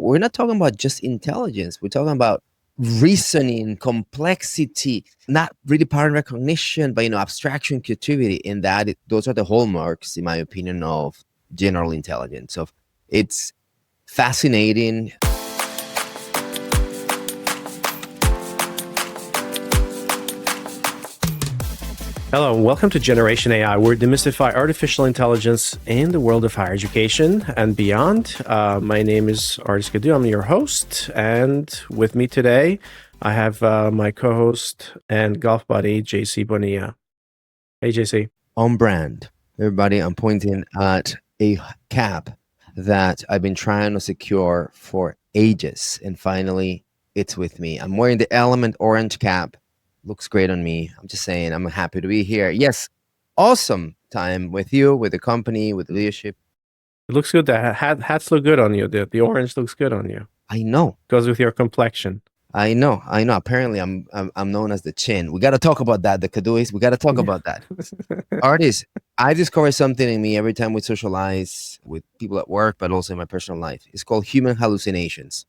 we're not talking about just intelligence. We're talking about reasoning, complexity, not really pattern recognition, but abstraction, creativity. In that, those are the hallmarks, in my opinion, of general intelligence. So it's fascinating. Hello, and welcome to Generation AI, where we demystify artificial intelligence in the world of higher education and beyond. My name is Ardis Kadiu. I'm your host, and with me today, I have my co-host and golf buddy, JC Bonilla. Hey, JC. On brand. Everybody, I'm pointing at a cap that I've been trying to secure for ages, and finally, it's with me. I'm wearing the Element orange cap. Looks great on me. I'm just saying, I'm happy to be here. Yes, awesome time with you, with the company, with the leadership. It looks good. The hats look good on you. The orange looks good on you. I know. Goes with your complexion. I know. Apparently, I'm known as the chin. We got to talk about that. The Kaduis. We got to talk about that. Ardis, I discover something in me every time we socialize with people at work, but also in my personal life. It's called human hallucinations.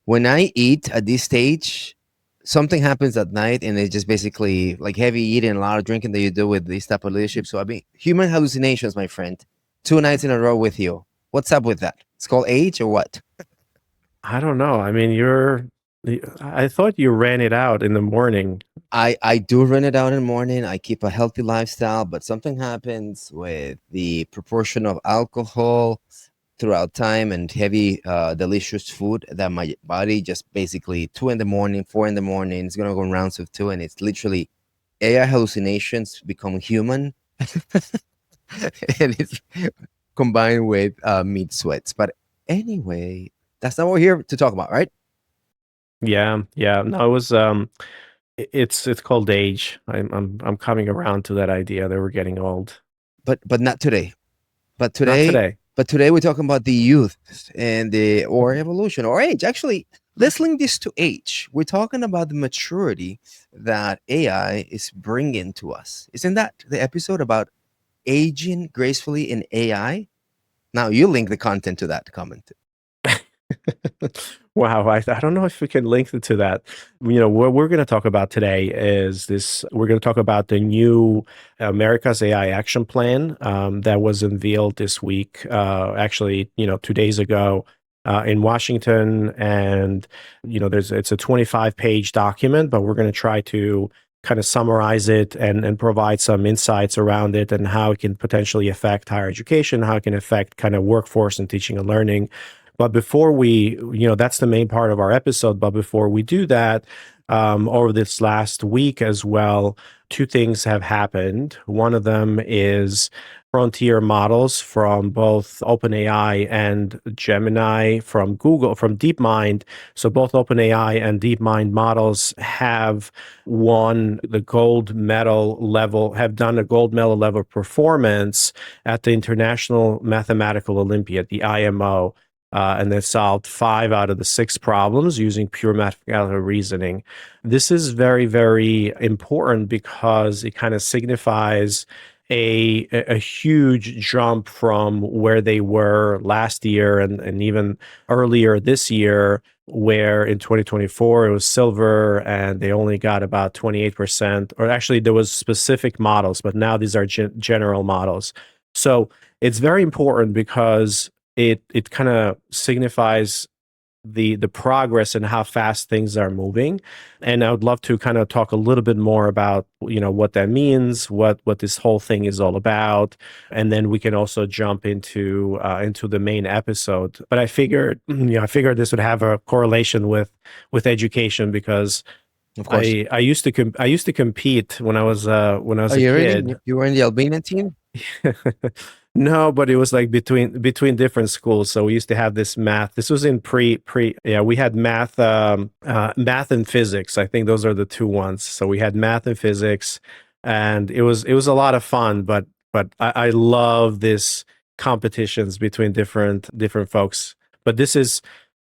When I eat at this stage, something happens at night, and it's just basically like heavy eating, a lot of drinking that you do with this type of leadership. So I mean, human hallucinations, my friend. 2 nights in a row with you. What's up with that? It's called age or what? I don't know. I mean, I thought you ran it out in the morning. I do run it out in the morning. I keep a healthy lifestyle, but something happens with the proportion of alcohol throughout time and heavy, delicious food that my body just basically 2 in the morning, 4 in the morning, it's going to go in rounds of 2. And it's literally AI hallucinations become human. And it's combined with meat sweats. But anyway, that's not what we're here to talk about, right? Yeah. No, it was it's called age. I'm coming around to that idea that we're getting old. But not today. Not today. But today we're talking about the youth and or evolution or age. Actually, let's link this to age. We're talking about the maturity that AI is bringing to us. Isn't that the episode about aging gracefully in AI? Now you link the content to that comment. Wow, I don't know if we can link it to that. What we're going to talk about today is this. We're going to talk about the new America's AI Action Plan that was unveiled this week. Actually, 2 days ago in Washington, and it's a 25-page document, but we're going to try to kind of summarize it and provide some insights around it and how it can potentially affect higher education, how it can affect kind of workforce and teaching and learning. But before we, that's the main part of our episode. But before we do that, over this last week as well, 2 things have happened. One of them is frontier models from both OpenAI and Gemini from Google, from DeepMind. So both OpenAI and DeepMind models have won the gold medal level, have done a gold medal level performance at the International Mathematical Olympiad, the IMO. And they solved 5 out of the 6 problems using pure mathematical reasoning. This is very, very important because it kind of signifies a huge jump from where they were last year and even earlier this year, where in 2024 it was silver and they only got about 28%, or actually there was specific models, but now these are general models. So it's very important because it kind of signifies the progress and how fast things are moving. And I would love to kind of talk a little bit more about, what that means, what this whole thing is all about. And then we can also jump into the main episode. But I figured this would have a correlation with education because Of course. I used to compete when I was a kid. You were in the Albanian team? No, but it was like between different schools. So we used to have this math. This was in we had math and physics. I think those are the 2 ones. So we had math and physics, and it was a lot of fun. But I love this competitions between different folks. But this is,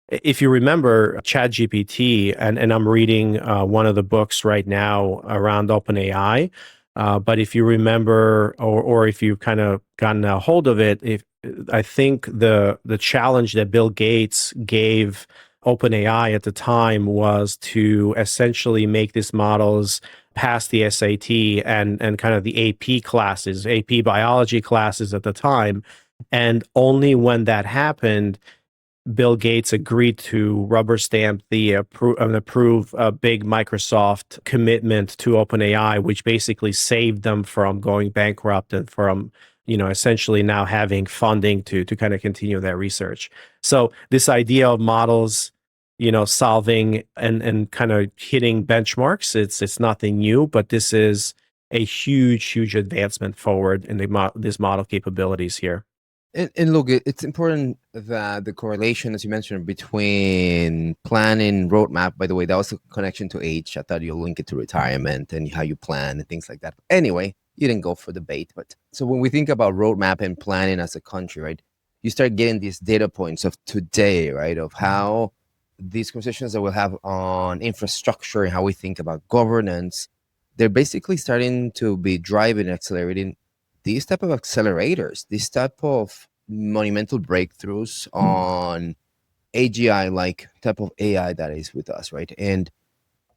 if you remember ChatGPT, and I'm reading one of the books right now around OpenAI. But if you remember, or if you've kind of gotten a hold of it, if I think the challenge that Bill Gates gave OpenAI at the time was to essentially make these models pass the SAT and kind of the AP classes, AP biology classes at the time. And only when that happened, Bill Gates agreed to rubber stamp the approve a big Microsoft commitment to OpenAI, which basically saved them from going bankrupt and from, essentially now having funding to kind of continue that research. So this idea of models, solving and kind of hitting benchmarks, it's nothing new, but this is a huge advancement forward in this model capabilities here. And look, it's important that the correlation, as you mentioned, between planning roadmap. By the way, that was a connection to age. I thought you'll link it to retirement and how you plan and things like that. Anyway, you didn't go for debate. But so when we think about roadmap and planning as a country, right, you start getting these data points of today, right, of how these conversations that we'll have on infrastructure and how we think about governance, they're basically starting to be driving and accelerating these type of accelerators, this type of monumental breakthroughs on AGI like type of AI that is with us, right? And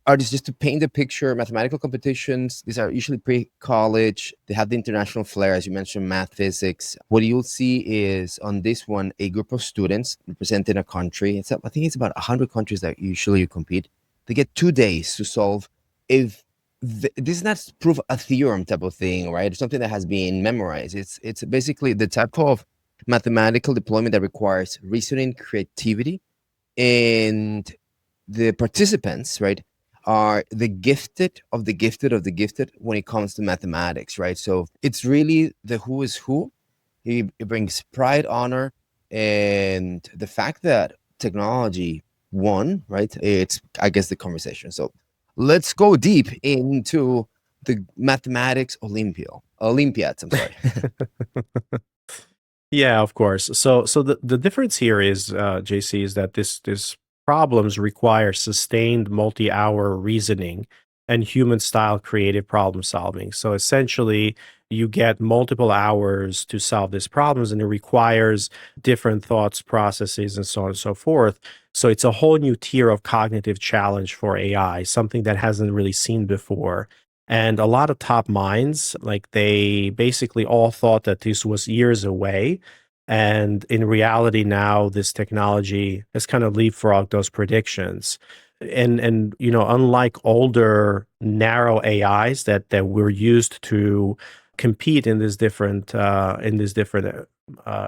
Artists, just to paint the picture, mathematical competitions, these are usually pre-college. They have the international flair, as you mentioned, math, physics. What you'll see is on this one, a group of students representing a country. I think it's about 100 countries that usually you compete. They get 2 days to solve. If this is not proof a theorem type of thing, right? It's something that has been memorized. It's basically the type of mathematical deployment that requires reasoning, creativity, and the participants, right, are the gifted of the gifted of the gifted when it comes to mathematics, right? So it's really the who is who. It brings pride, honor, and the fact that technology won, right? It's, I guess, the conversation. So let's go deep into the mathematics Olympiads. I'm sorry. Yeah, of course. So the difference here is, JC, is that this problems require sustained multi-hour reasoning and human-style creative problem solving. So essentially, you get multiple hours to solve these problems, and it requires different thoughts, processes, and so on and so forth. So it's a whole new tier of cognitive challenge for AI, something that hasn't really seen before. And a lot of top minds, like they basically all thought that this was years away. And in reality, now this technology has kind of leapfrogged those predictions. And unlike older narrow AIs that were used to compete in these different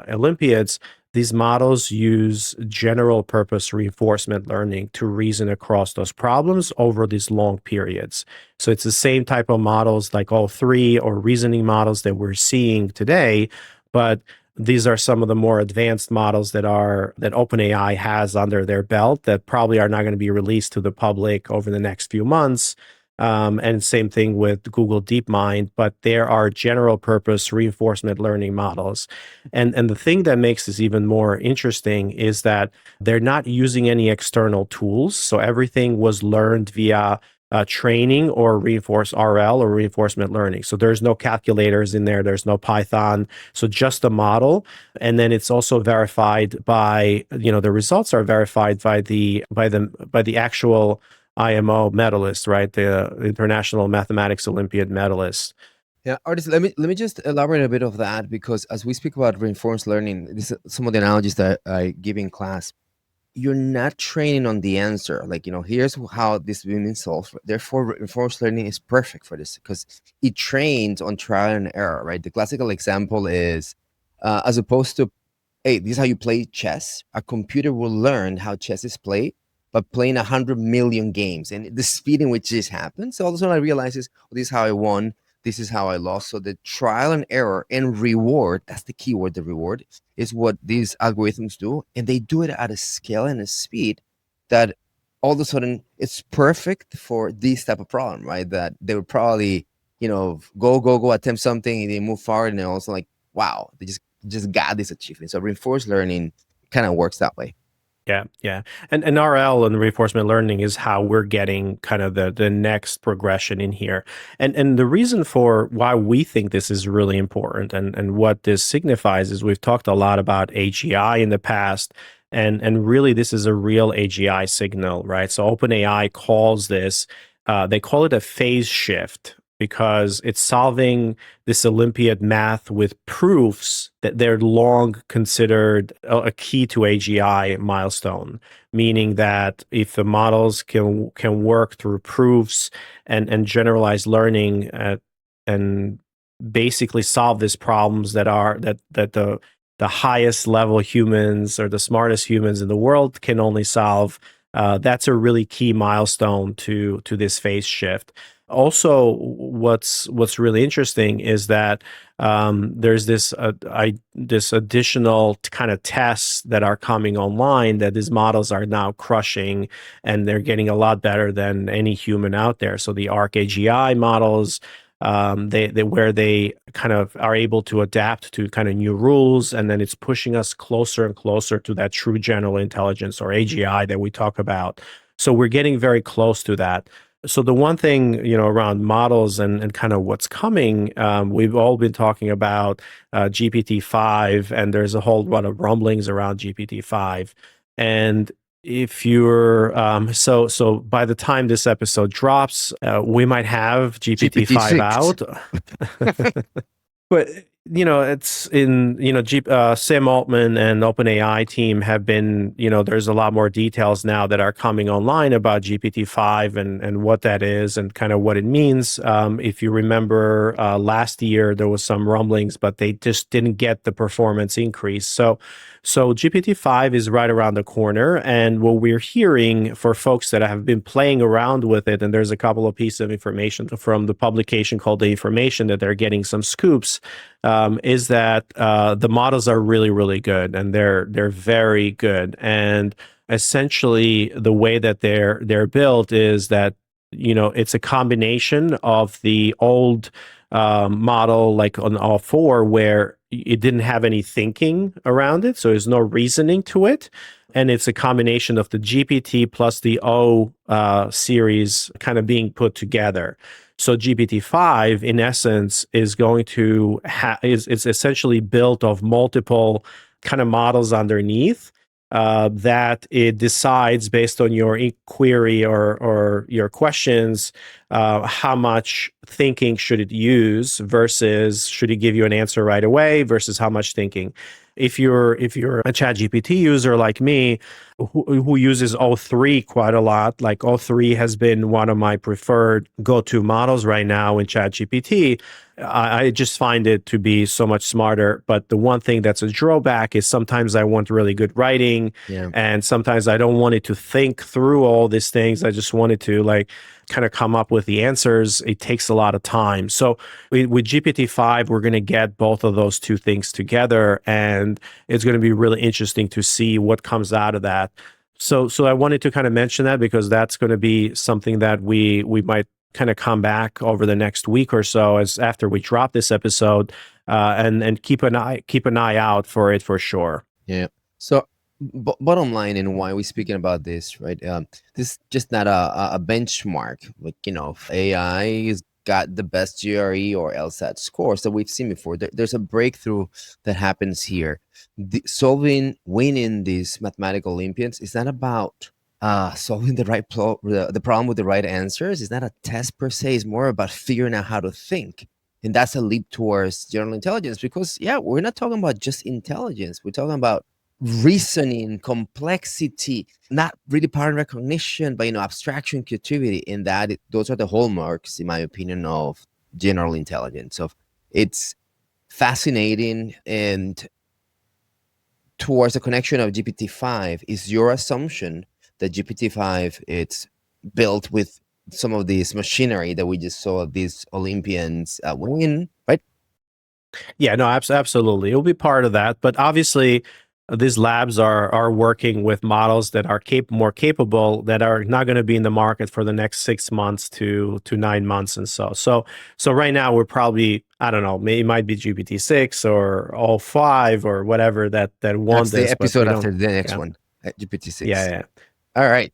Olympiads, these models use general purpose reinforcement learning to reason across those problems over these long periods. So it's the same type of models like all 3 or reasoning models that we're seeing today, but these are some of the more advanced models that OpenAI has under their belt that probably are not going to be released to the public over the next few months. And same thing with Google DeepMind, but there are general purpose reinforcement learning models. And the thing that makes this even more interesting is that they're not using any external tools. So everything was learned via training or reinforcement learning. So there's no calculators in there. There's no Python. So just a model. And then it's also verified by, the results are verified by the actual IMO medalist, right? The International Mathematics Olympiad medalist. Yeah, Artist, let me just elaborate a bit of that, because as we speak about reinforced learning, this is some of the analogies that I give in class. You're not training on the answer. Like, here's how this is being solved. Therefore, reinforced learning is perfect for this because it trains on trial and error, right? The classical example is, as opposed to, hey, this is how you play chess. A computer will learn how chess is played by playing 100 million games, and the speed in which this happens. So all of a sudden, I realizes, well, this is how I won. This is how I lost. So the trial and error and reward—that's the key word. The reward is what these algorithms do, and they do it at a scale and a speed that all of a sudden it's perfect for this type of problem, right? That they would probably, go attempt something, and they move forward, and they're also like, wow, they just got this achievement. So reinforced learning kind of works that way. Yeah, yeah. And RL and reinforcement learning is how we're getting kind of the next progression in here. And the reason for why we think this is really important and what this signifies is we've talked a lot about AGI in the past. And really this is a real AGI signal, right? So OpenAI calls this they call it a phase shift because it's solving this Olympiad math with proofs that they're long considered a key to AGI milestone, meaning that if the models can work through proofs and generalized learning and basically solve these problems that the highest level humans or the smartest humans in the world can only solve. That's a really key milestone to this phase shift. Also, what's really interesting is that there's this additional kind of tests that are coming online that these models are now crushing, and they're getting a lot better than any human out there. So the ARC AGI models, they where they kind of are able to adapt to kind of new rules, and then it's pushing us closer and closer to that true general intelligence or AGI that we talk about. So we're getting very close to that. So the one thing, around models and kind of what's coming, we've all been talking about GPT-5, and there's a whole lot of rumblings around GPT-5. And if you're so by the time this episode drops, we might have GPT-5 GPT-6. out. But it's in Sam Altman and OpenAI team have been, there's a lot more details now that are coming online about GPT-5 and what that is and kind of what it means. If you remember, last year there was some rumblings, but they just didn't get the performance increase. So GPT-5 is right around the corner, and what we're hearing for folks that have been playing around with it, and there's a couple of pieces of information from the publication called The Information that they're getting some scoops, is that the models are really, really good, and they're very good. And essentially, the way that they're built is that it's a combination of the old model, like on all four, where it didn't have any thinking around it, so there's no reasoning to it. And it's a combination of the GPT plus the O series kind of being put together. So GPT-5, in essence, is going to is essentially built of multiple kind of models underneath that it decides based on your query or your questions how much thinking should it use versus should it give you an answer right away versus how much thinking. If you're a ChatGPT user like me, who uses O3 quite a lot, like O3 has been one of my preferred go-to models right now in ChatGPT. I just find it to be so much smarter. But the one thing that's a drawback is sometimes I want really good writing, Yeah. and sometimes I don't want it to think through all these things. I just want it to kind of come up with the answers. It takes a lot of time. So with GPT-5, we're going to get both of those two things together, and it's going to be really interesting to see what comes out of that. So I wanted to kind of mention that because that's going to be something that we might kind of come back over the next week or so as after we drop this episode, and keep an eye out for it for sure. Yeah. So, bottom line, and why we're speaking about this, right? This is just not a benchmark. Like, AI has got the best GRE or LSAT scores that we've seen before. There's a breakthrough that happens here. Winning these mathematical Olympiads is not about solving the problem with the right answers. It's not a test per se. It's more about figuring out how to think. And that's a leap towards general intelligence because, yeah, we're not talking about just intelligence. We're talking about reasoning, complexity, not really pattern recognition, but, abstraction, creativity. And those are the hallmarks, in my opinion, of general intelligence. So it's fascinating. And towards the connection of GPT-5, is your assumption that GPT-5 it's built with some of this machinery that we just saw these Olympians win, right? Yeah, no, absolutely. It'll be part of that. But obviously, these labs are working with models that are more capable, that are not going to be in the market for the next 6 months to 9 months and so right now we're probably, I don't know, maybe it might be GPT-6 or all 5 or whatever that won That's the this, but we episode don't. after the next Yeah. one. GPT-6. Yeah. All right.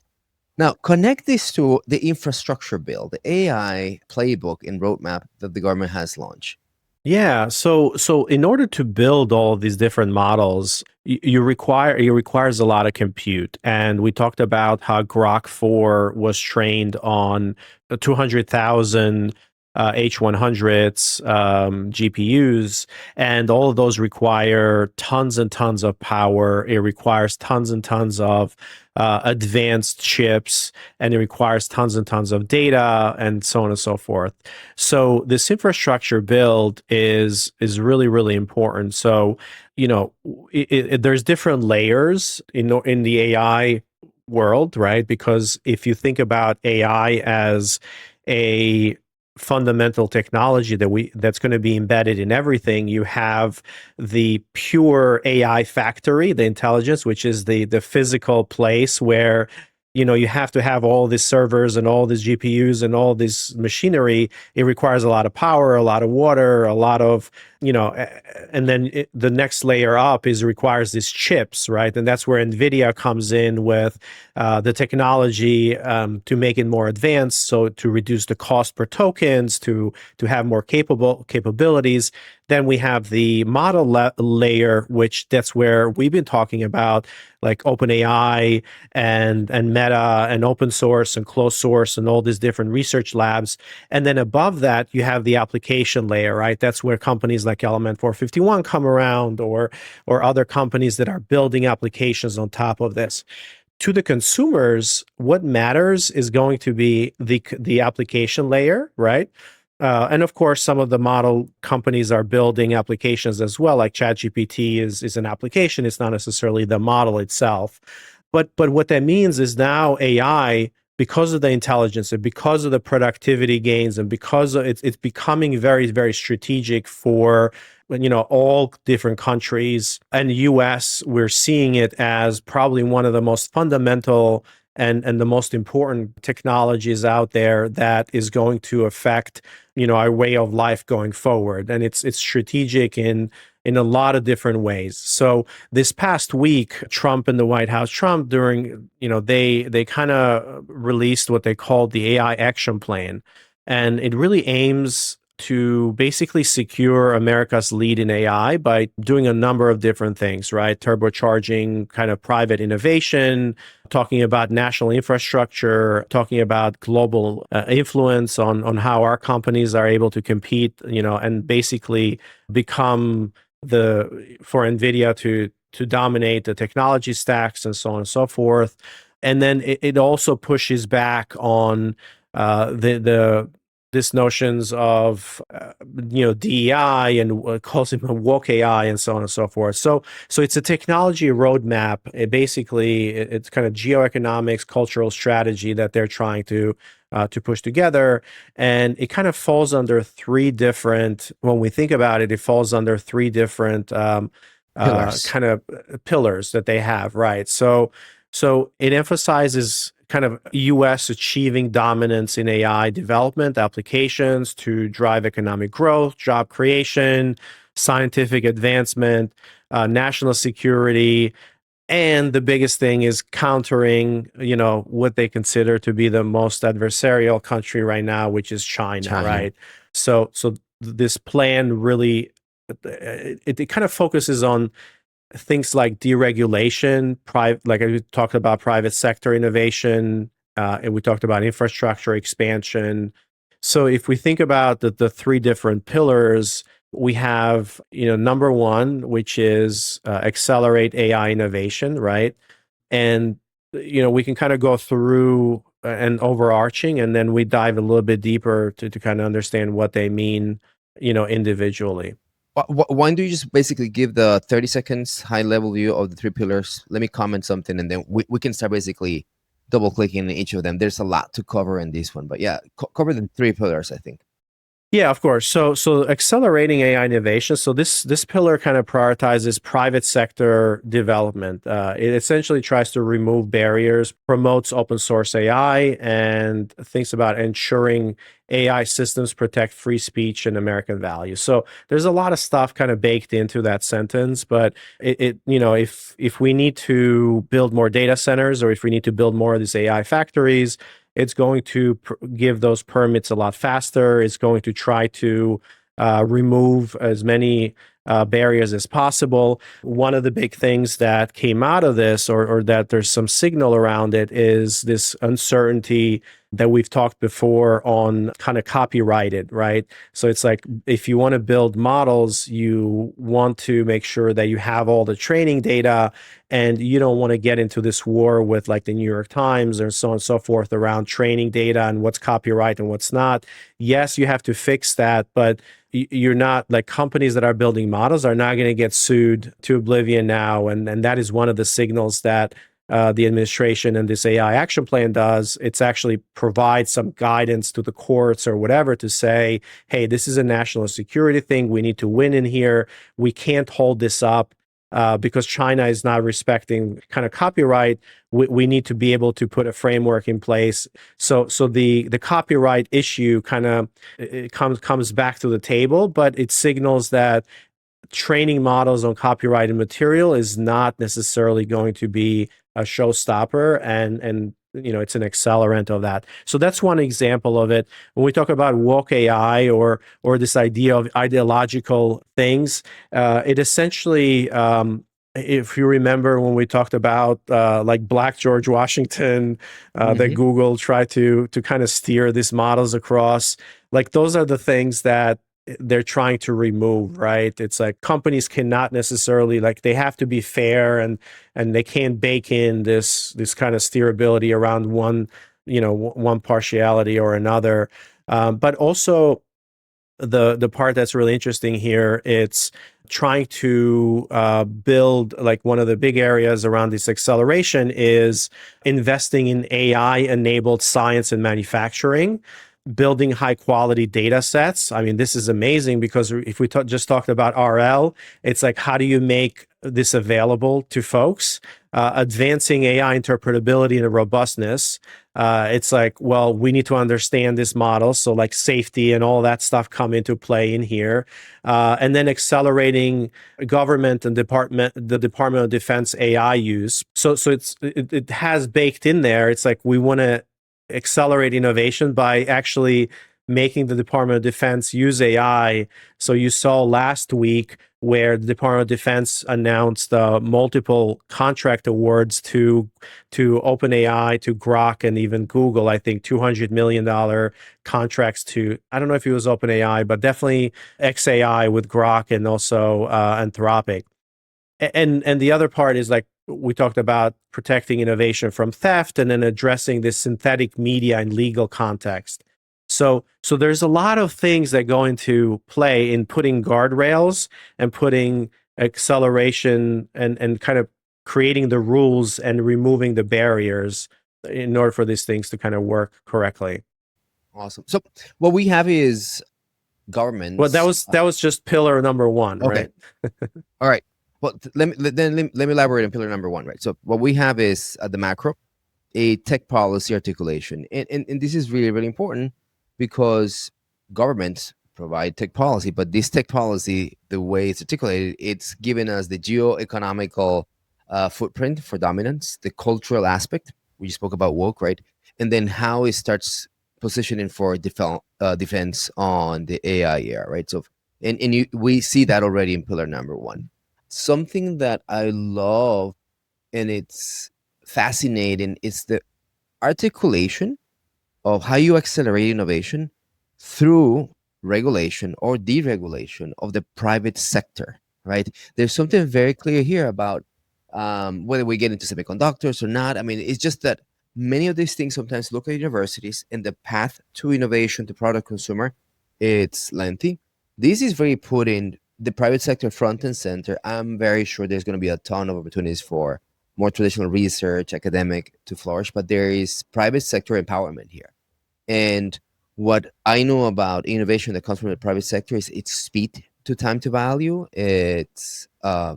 Now, connect this to the infrastructure bill, the AI playbook and roadmap that the government has launched. Yeah. So in order to build all of these different models, it requires a lot of compute. And we talked about how Grok 4 was trained on 200,000 H100s GPUs, and all of those require tons and tons of power. It requires tons and tons of advanced chips, and it requires tons and tons of data, and so on and so forth. So this infrastructure build is really, really important. So, there's different layers in the AI world, right? Because if you think about AI as a fundamental technology that's going to be embedded in everything, you have the pure AI factory, the intelligence, which is the physical place where you have to have all these servers and all these GPUs and all this machinery. It requires a lot of power, a lot of water, a lot of, and then the next layer up is requires these chips, right? And that's where NVIDIA comes in with the technology to make it more advanced, so to reduce the cost per tokens, to have more capabilities. Then we have the model layer, which that's where we've been talking about, like OpenAI and Meta and open source and closed source and all these different research labs. And then above that, you have the application layer, right? That's where companies like Element 451 come around, or other companies that are building applications on top of this. To the consumers, what matters is going to be the application layer, right? And of course, some of the model companies are building applications as well, like ChatGPT is an application. It's not necessarily the model itself. But what that means is now AI, because of the intelligence and because of the productivity gains and because of it's becoming very, very strategic for all different countries. And US, we're seeing it as probably one of the most fundamental and the most important technologies out there that is going to affect our way of life going forward. And it's strategic in a lot of different ways. So this past week, Trump and the White House, Trump during, they kind of released what they called the AI action plan. And it really aims to basically secure America's lead in AI by doing a number of different things, right? Turbocharging kind of private innovation, talking about national infrastructure, talking about global influence on how our companies are able to compete, and basically become for NVIDIA to dominate the technology stacks and so on and so forth. And then it also pushes back on the this notions of DEI, and calls it woke AI and so on and so forth. So it's a technology roadmap. It's kind of geoeconomics, cultural strategy that they're trying to push together, and it kind of falls under three different. When we think about it, it falls under three different Pillars. kind of pillars that they have, right? So it emphasizes kind of US achieving dominance in AI development applications to drive economic growth, job creation, scientific advancement, national security. And the biggest thing is countering, what they consider to be the most adversarial country right now, which is China. Right? So this plan really, it kind of focuses on things like deregulation, like we talked about private sector innovation, and we talked about infrastructure expansion. So if we think about the three different pillars, we have, number one, which is accelerate AI innovation, right? And, we can kind of go through an overarching, and then we dive a little bit deeper to kind of understand what they mean, individually. Why don't you just basically give the 30 seconds high level view of the three pillars? Let me comment something, and then we can start basically double clicking in each of them. There's a lot to cover in this one, but yeah, cover the three pillars, I think. Yeah, of course. So accelerating AI innovation. So this pillar kind of prioritizes private sector development. It essentially tries to remove barriers, promotes open source AI, and thinks about ensuring AI systems protect free speech and American values. So there's a lot of stuff kind of baked into that sentence. But if we need to build more data centers, or if we need to build more of these AI factories, it's going to give those permits a lot faster. It's going to try to remove as many barriers as possible. One of the big things that came out of this, or that there's some signal around it, is this uncertainty that we've talked before on kind of copyrighted, right? So it's like, if you want to build models, you want to make sure that you have all the training data, and you don't want to get into this war with like the New York Times and so on and so forth around training data and what's copyright and what's not. Yes, you have to fix that, but you're not, like, companies that are building models are not going to get sued to oblivion now. And that is one of the signals that the administration and this AI action plan does. It's actually provides some guidance to the courts or whatever to say, hey, this is a national security thing. We need to win in here. We can't hold this up because China is not respecting kind of copyright. We need to be able to put a framework in place. So the copyright issue kind of comes back to the table, but it signals that training models on copyrighted material is not necessarily going to be a showstopper, and it's an accelerant of that. So that's one example of it. When we talk about woke AI, or this idea of ideological things, it essentially, if you remember when we talked about like Black George Washington, that Hmm. Google tried to kind of steer these models across, like those are the things that they're trying to remove, right? It's like companies cannot necessarily, like, they have to be fair, and they can't bake in this kind of steerability around one partiality or another. But also the part that's really interesting here, it's trying to build, like, one of the big areas around this acceleration is investing in AI enabled science and manufacturing, building high quality data sets. I mean, this is amazing, because if we just talked about RL, it's like, how do you make this available to folks? Advancing AI interpretability and robustness. It's like, well, we need to understand this model. So like safety and all that stuff come into play in here. And then accelerating government and the Department of Defense AI use. So it has baked in there. It's like, we want to accelerate innovation by actually making the Department of Defense use AI. So you saw last week where the Department of Defense announced multiple contract awards to OpenAI, to Grok, and even Google. I think $200 million contracts to, I don't know if it was OpenAI, but definitely XAI with Grok, and also Anthropic. And the other part is, like, we talked about protecting innovation from theft, and then addressing this synthetic media and legal context. So there's a lot of things that go into play in putting guardrails and putting acceleration, and kind of creating the rules and removing the barriers in order for these things to kind of work correctly. Awesome. So what we have is Well, that governments. was that was just pillar number one, Okay. right? All right. Well, let me elaborate on pillar number one, right? So what we have is at the macro, a tech policy articulation, and this is really really important because governments provide tech policy, but this tech policy, the way it's articulated, it's given us the geo-economical footprint for dominance, the cultural aspect. We spoke about woke, right? And then how it starts positioning for defense on the AI era, right? So, we see that already in pillar number one. Something that I love, and it's fascinating, is the articulation of how you accelerate innovation through regulation or deregulation of the private sector, right? There's something very clear here about whether we get into semiconductors or not. I mean, it's just that many of these things sometimes look at universities, and the path to innovation to product consumer, it's lengthy. This is very put in the private sector front and center. I'm very sure there's going to be a ton of opportunities for more traditional research, academic to flourish, but there is private sector empowerment here. And what I know about innovation that comes from the private sector is its speed to time to value. It's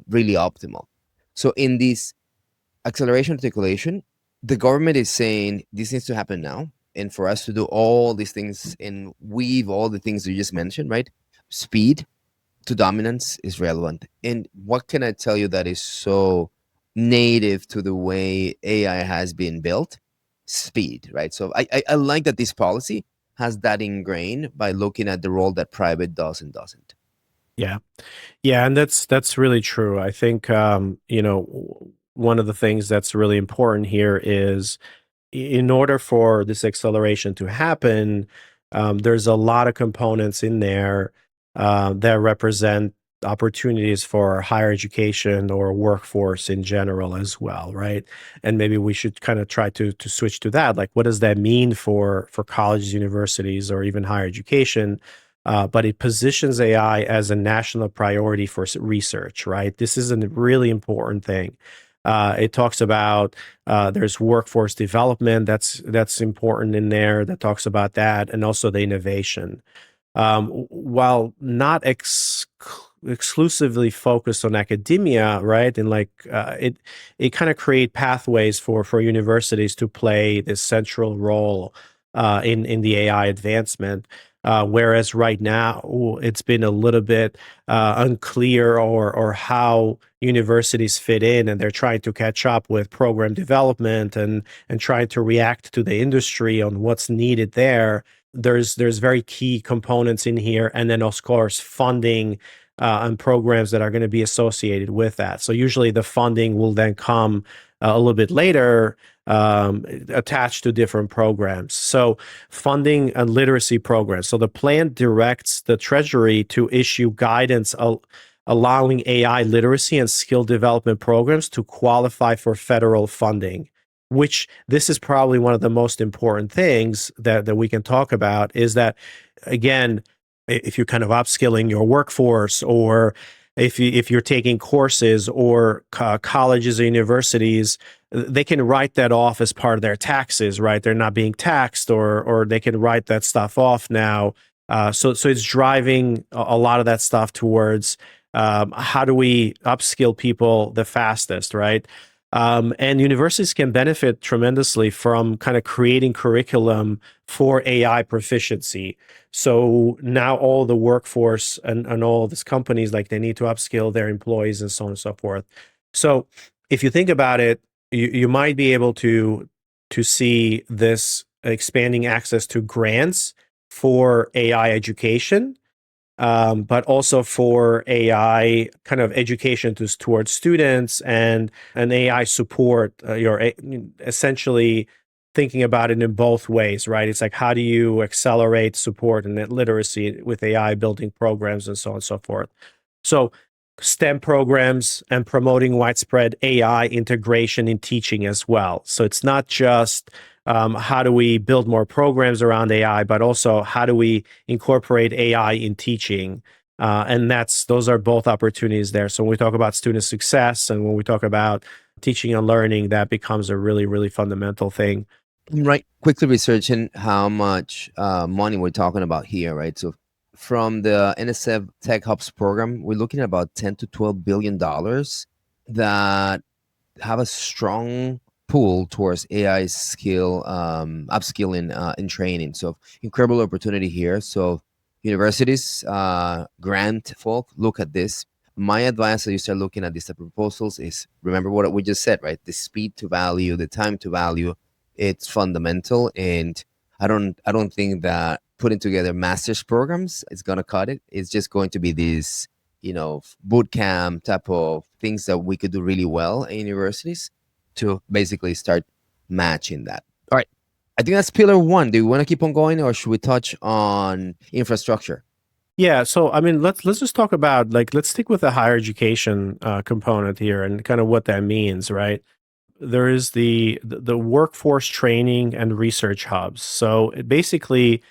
really optimal. So in this acceleration articulation, the government is saying this needs to happen now. And for us to do all these things and weave all the things you just mentioned, right? Speed to dominance is relevant. And what can I tell you that is so native to the way AI has been built? Speed, right? So I like that this policy has that ingrained by looking at the role that private does and doesn't. Yeah. Yeah, and that's really true. I think one of the things that's really important here is in order for this acceleration to happen, there's a lot of components in there that represent opportunities for higher education or workforce in general as well, right? And maybe we should kind of try to switch to that. Like, what does that mean for colleges, universities, or even higher education? But it positions AI as a national priority for research, right? This is a really important thing. It talks about there's workforce development that's important in there that talks about that, and also the innovation. While not exclusively focused on academia, right? And like it kind of create pathways for universities to play this central role in the AI advancement. Whereas right now it's been a little bit unclear or how universities fit in, and they're trying to catch up with program development and trying to react to the industry on what's needed there. There's very key components in here, and then of course funding and programs that are going to be associated with that. So usually the funding will then come a little bit later, attached to different programs. So funding and literacy programs. So the plan directs the Treasury to issue guidance allowing AI literacy and skill development programs to qualify for federal funding, which this is probably one of the most important things that we can talk about, is that, again, if you're kind of upskilling your workforce, or if you're taking courses, or colleges or universities, they can write that off as part of their taxes, right? They're not being taxed, or they can write that stuff off now. So it's driving a lot of that stuff towards how do we upskill people the fastest, right? And universities can benefit tremendously from kind of creating curriculum for AI proficiency. So now all the workforce and all these companies, like, they need to upskill their employees and so on and so forth. So if you think about it, you might be able to see this expanding access to grants for AI education, but also for AI kind of education towards students, and AI support. You're essentially thinking about it in both ways, right? It's like, how do you accelerate support and literacy with AI, building programs and so on and so forth. So STEM programs and promoting widespread AI integration in teaching as well. So it's not just how do we build more programs around AI, but also how do we incorporate AI in teaching? And those are both opportunities there. So when we talk about student success and when we talk about teaching and learning, that becomes a really, really fundamental thing. I'm right quickly researching how much money we're talking about here, right? So from the NSF Tech Hubs program, we're looking at about 10 to 12 billion dollars that have a strong pull towards AI skill upskilling and training. So incredible opportunity here. So universities, grant folk, look at this. My advice as you start looking at these type of proposals is remember what we just said, right? The speed to value, the time to value, it's fundamental. And I don't think that putting together master's programs is gonna cut it. It's just going to be these, boot camp type of things that we could do really well in universities to basically start matching that. All right. I think that's pillar one. Do you want to keep on going, or should we touch on infrastructure? Yeah, so I mean, let's just talk about, like, let's stick with the higher education component here and kind of what that means, right? There is the workforce training and research hubs. So basically,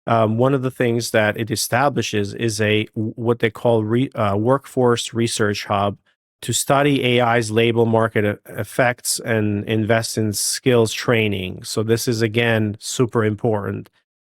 one of the things that it establishes is what they call workforce research hub to study AI's labor market effects and invest in skills training. So this is, again, super important.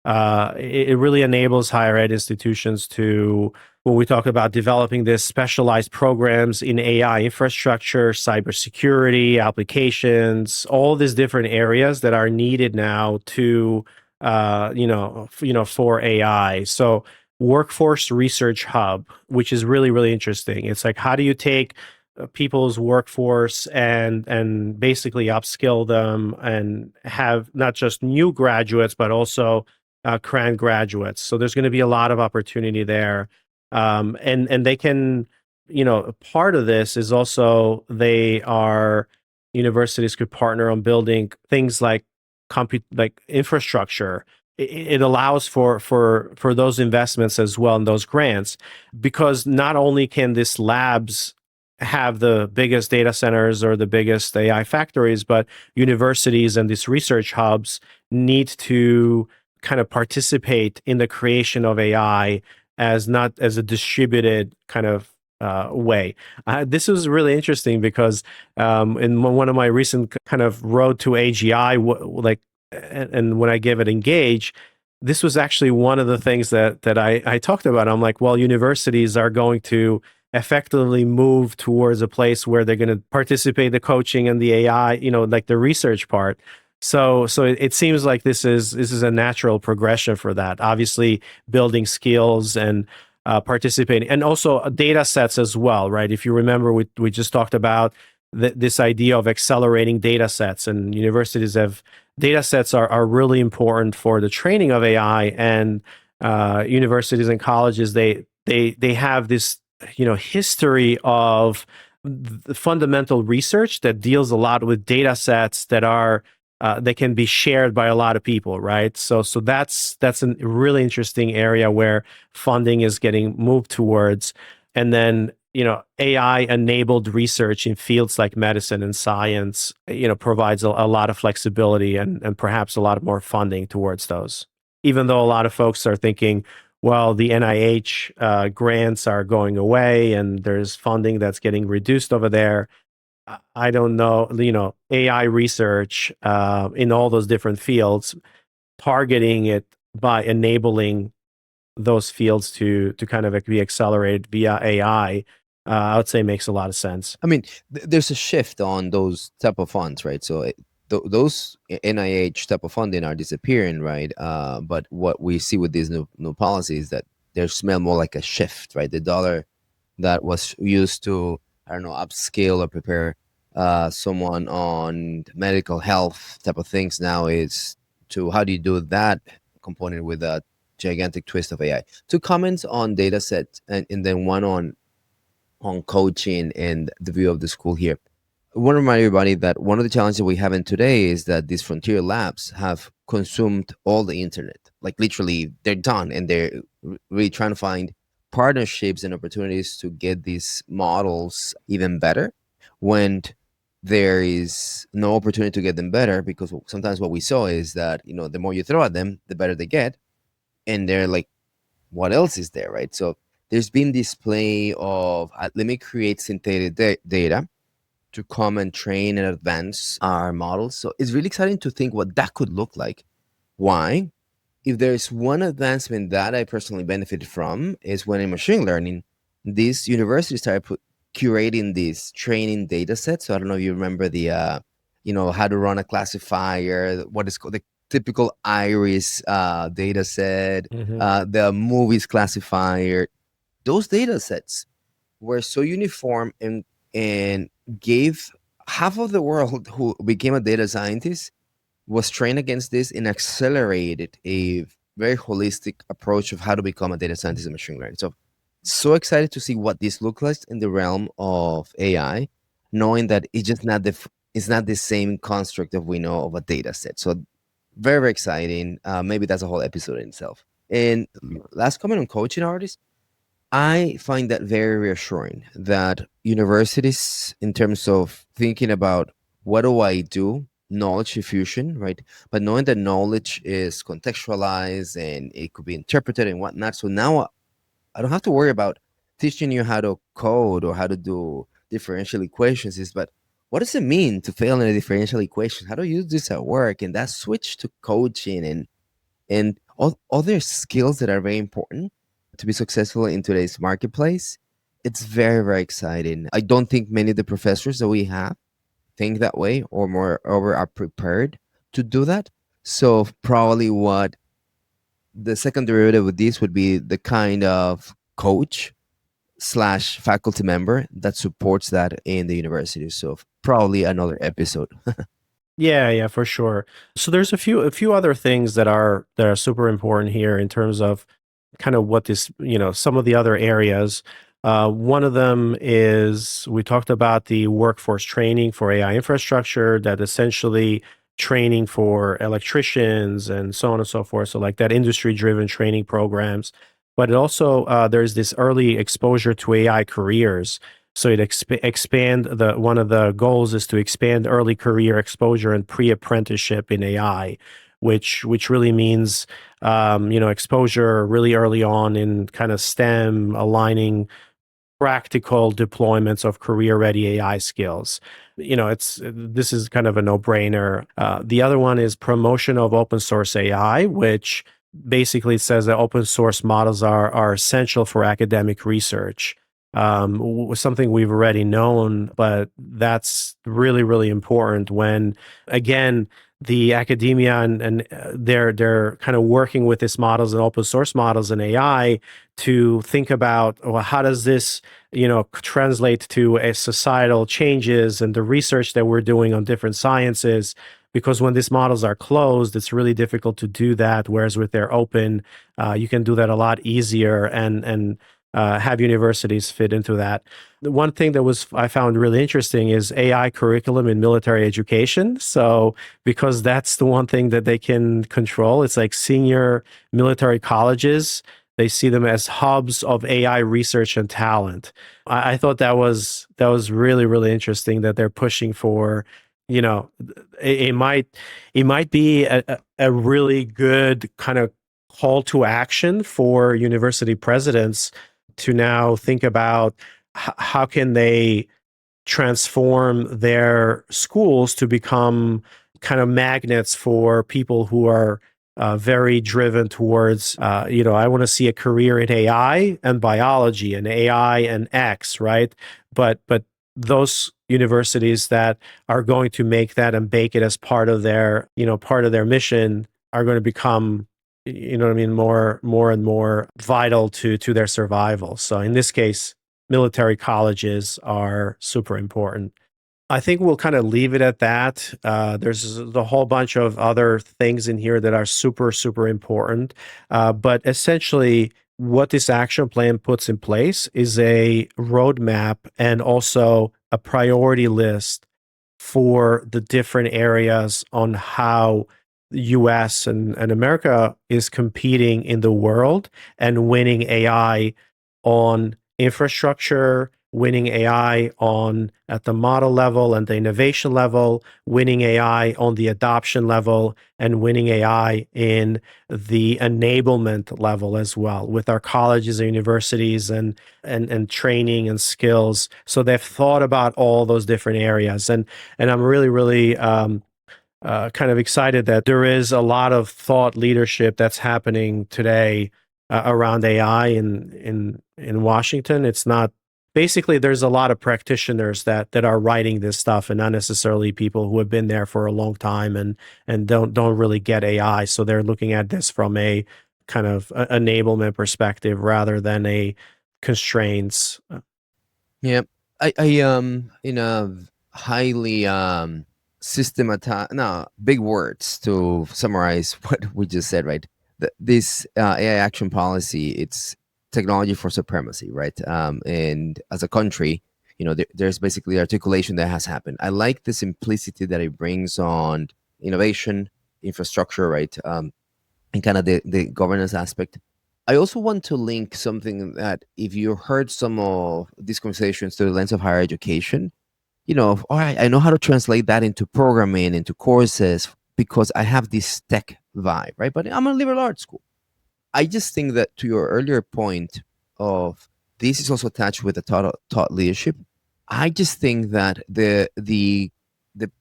It really enables higher ed institutions to, when we talk about developing this specialized programs in AI infrastructure, cybersecurity, applications, all these different areas that are needed now to, for AI. So workforce research hub, which is really, really interesting. It's like, how do you take people's workforce and basically upskill them and have not just new graduates, but also current graduates. So there's going to be a lot of opportunity there. And they can, part of this is also universities could partner on building things like like infrastructure. It allows for those investments as well and those grants, because not only can these labs have the biggest data centers or the biggest AI factories, but universities and these research hubs need to kind of participate in the creation of AI as not as a distributed kind of way. This was really interesting because in one of my recent kind of road to AGI, and when I gave it Engage, this was actually one of the things that I talked about. I'm like, well, universities are going to effectively move towards a place where they're going to participate in the coaching and the AI, like the research part. So it seems like this is a natural progression for that. Obviously, building skills and participating, and also data sets as well, right? If you remember, we just talked about this idea of accelerating data sets, and universities have data sets are really important for the training of AI, and universities and colleges they have this history of the fundamental research that deals a lot with data sets that are that can be shared by a lot of people, right? So that's a really interesting area where funding is getting moved towards. And then AI enabled research in fields like medicine and science provides a lot of flexibility and perhaps a lot more funding towards those, even though a lot of folks are thinking, well, the NIH grants are going away and there's funding that's getting reduced over there. I don't know, AI research in all those different fields, targeting it by enabling those fields to kind of be accelerated via AI, I would say makes a lot of sense. I mean, there's a shift on those type of funds, right? So those NIH type of funding are disappearing, right? But what we see with these new policies that they smell more like a shift, right? The dollar that was used to, I don't know, upscale or prepare someone on medical health type of things now is to how do you do that component with a gigantic twist of AI. Two comments on data set, and then one on coaching and the view of the school here. I want to remind everybody that one of the challenges we have in today is that these frontier labs have consumed all the internet. Like literally, they're done, and they're really trying to find partnerships and opportunities to get these models even better. When there is no opportunity to get them better, because sometimes what we saw is that the more you throw at them, the better they get, and they're like, what else is there, right? So there's been this play of let me create synthetic data to come and train and advance our models. So it's really exciting to think what that could look like. Why? If there's one advancement that I personally benefited from is when in machine learning, these universities started curating these training data sets. So I don't know if you remember the, how to run a classifier, what is called the typical Iris data set, Mm-hmm. the movies classifier. Those data sets were so uniform and gave half of the world who became a data scientist was trained against this and accelerated a very holistic approach of how to become a data scientist in machine learning. So excited to see what this looks like in the realm of AI, knowing that it's not the same construct that we know of a data set. So very, very exciting. Maybe that's a whole episode in itself. And last comment on coaching artists. I find that very reassuring that universities, in terms of thinking about what do I do, knowledge diffusion, right? But knowing that knowledge is contextualized and it could be interpreted and whatnot. So now I don't have to worry about teaching you how to code or how to do differential equations. But what does it mean to fail in a differential equation? How do you use this at work? And that switch to coaching and other skills that are very important to be successful in today's marketplace. It's very, very exciting. I don't think many of the professors that we have think that way, or more or are prepared to do that. So probably what the second derivative of this would be the kind of coach slash faculty member that supports that in the university. So probably another episode. Yeah, yeah, for sure. So there's a few other things that are super important here in terms of kind of what this, some of the other areas. One of them is we talked about the workforce training for AI infrastructure, that essentially training for electricians and so on and so forth. So like that industry-driven training programs. But it also there's this early exposure to AI careers. So it expand the one of the goals is to expand early career exposure and pre-apprenticeship in AI, which really means exposure really early on in kind of STEM, aligning practical deployments of career-ready AI skills. It's this is kind of a no-brainer. The other one is promotion of open source AI, which basically says that open source models are essential for academic research. Something we've already known, but that's really, really important when, again, the academia and they're kind of working with these models and open source models and AI to think about, well, how does this translate to a societal changes and the research that we're doing on different sciences. Because when these models are closed, it's really difficult to do that. Whereas with they're open, you can do that a lot easier and have universities fit into that. The one thing that I found really interesting is AI curriculum in military education. So because that's the one thing that they can control, it's like senior military colleges. They see them as hubs of AI research and talent. I thought that was really, really interesting that they're pushing for. You know, it might be a really good kind of call to action for university presidents to now think about how can they transform their schools to become kind of magnets for people who are very driven towards, I want to see a career in AI and biology and AI and X, right? But those universities that are going to make that and bake it as part of their mission are going to become, what I mean, more and more vital to their survival. So in this case, military colleges are super important. I think we'll kind of leave it at that. There's a whole bunch of other things in here that are super, super important. But essentially, what this action plan puts in place is a roadmap and also a priority list for the different areas on how the US and America is competing in the world and winning AI on infrastructure, winning AI on at the model level and the innovation level, winning AI on the adoption level, and winning AI in the enablement level as well with our colleges and universities and training and skills. So they've thought about all those different areas, and I'm really, really kind of excited that there is a lot of thought leadership that's happening today around AI in Washington. It's not basically there's a lot of practitioners that are writing this stuff, and not necessarily people who have been there for a long time and don't really get AI. So they're looking at this from a kind of enablement perspective rather than a constraints. Yeah, in a highly systematized, no, big words to summarize what we just said, right? This AI action policy, it's technology for supremacy, right? And as a country, there's basically articulation that has happened. I like the simplicity that it brings on innovation, infrastructure, right? And kind of the governance aspect. I also want to link something that if you heard some of these conversations through the lens of higher education, all right, I know how to translate that into programming, into courses, because I have this tech vibe, right? But I'm a liberal arts school. I just think that to your earlier point of this is also attached with the thought leadership. I just think that the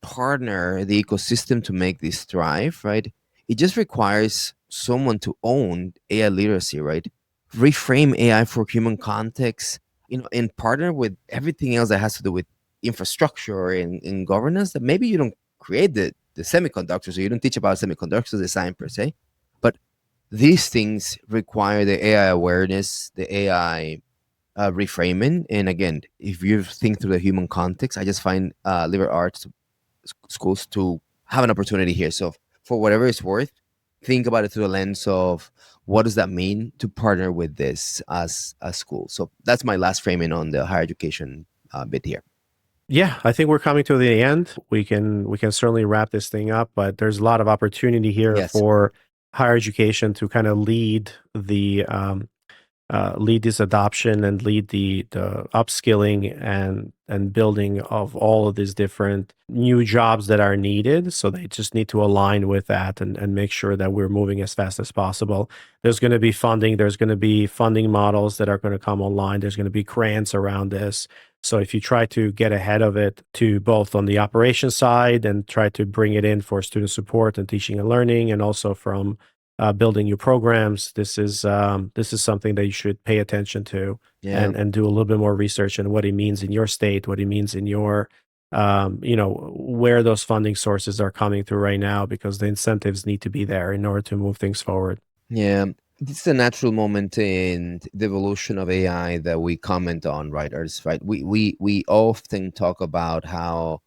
partner, the ecosystem to make this thrive, right, it just requires someone to own AI literacy, right? Reframe AI for human context, and partner with everything else that has to do with infrastructure and governance, that maybe you don't create the semiconductors, or you don't teach about semiconductors design per se, but these things require the AI awareness, the AI reframing. And again, if you think through the human context, I just find liberal arts schools to have an opportunity here. So for whatever it's worth, think about it through the lens of what does that mean to partner with this as a school. So that's my last framing on the higher education bit here. Yeah, I think we're coming to the end. We can certainly wrap this thing up, but there's a lot of opportunity here Yes. for higher education to kind of lead this adoption and lead the upskilling and building of all of these different new jobs that are needed. So they just need to align with that and make sure that we're moving as fast as possible. There's going to be funding. There's going to be funding models that are going to come online. There's going to be grants around this. So if you try to get ahead of it to both on the operations side and try to bring it in for student support and teaching and learning, and also from building new programs, this is something that you should pay attention to, Yeah. and do a little bit more research on what it means in your state, what it means in your where those funding sources are coming through right now, because the incentives need to be there in order to move things forward. Yeah. This is a natural moment in the evolution of AI that we comment on, right? Ardis, right? We often talk about how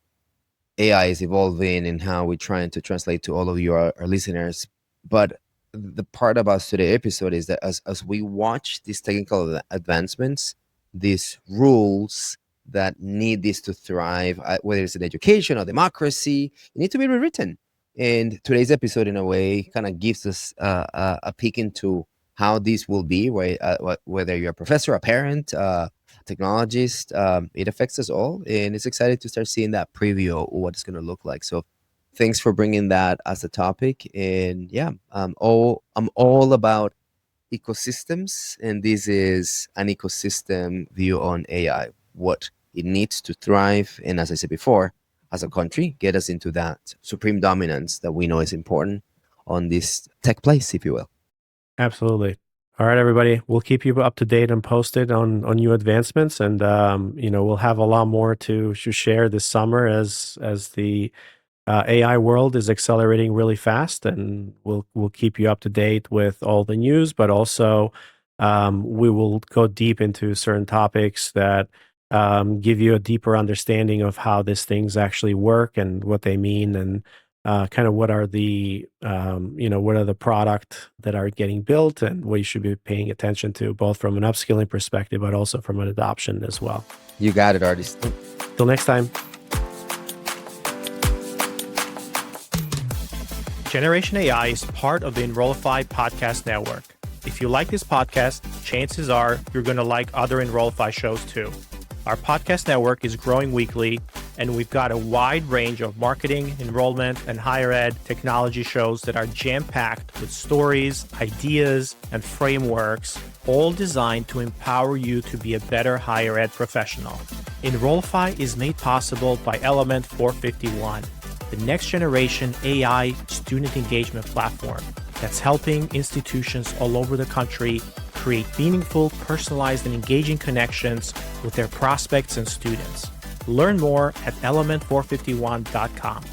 AI is evolving and how we're trying to translate to all of you, our listeners. But the part about today's episode is that as we watch these technical advancements, these rules that need this to thrive, whether it's in education or democracy, need to be rewritten. And today's episode, in a way, kind of gives us a peek into how this will be, whether you're a professor, a parent, technologist, it affects us all. And it's excited to start seeing that preview of what it's going to look like. So thanks for bringing that as a topic. And yeah, I'm all about ecosystems, and this is an ecosystem view on AI, what it needs to thrive, and as I said before, as a country, get us into that supreme dominance that we know is important on this tech place, if you will. Absolutely. All right, everybody. We'll keep you up to date and posted on new advancements, and we'll have a lot more to share this summer as the AI world is accelerating really fast, and we'll keep you up to date with all the news. But also, we will go deep into certain topics that give you a deeper understanding of how these things actually work and what they mean, and kind of what are the product that are getting built and what you should be paying attention to, both from an upskilling perspective, but also from an adoption as well. You got it, Ardis. Till next time. Generation AI is part of the Enrollify podcast network. If you like this podcast, chances are you're going to like other Enrollify shows too. Our podcast network is growing weekly, and we've got a wide range of marketing, enrollment, and higher ed technology shows that are jam-packed with stories, ideas, and frameworks, all designed to empower you to be a better higher ed professional. Enrollify is made possible by Element 451, the next generation AI student engagement platform that's helping institutions all over the country create meaningful, personalized, and engaging connections with their prospects and students. Learn more at element451.com.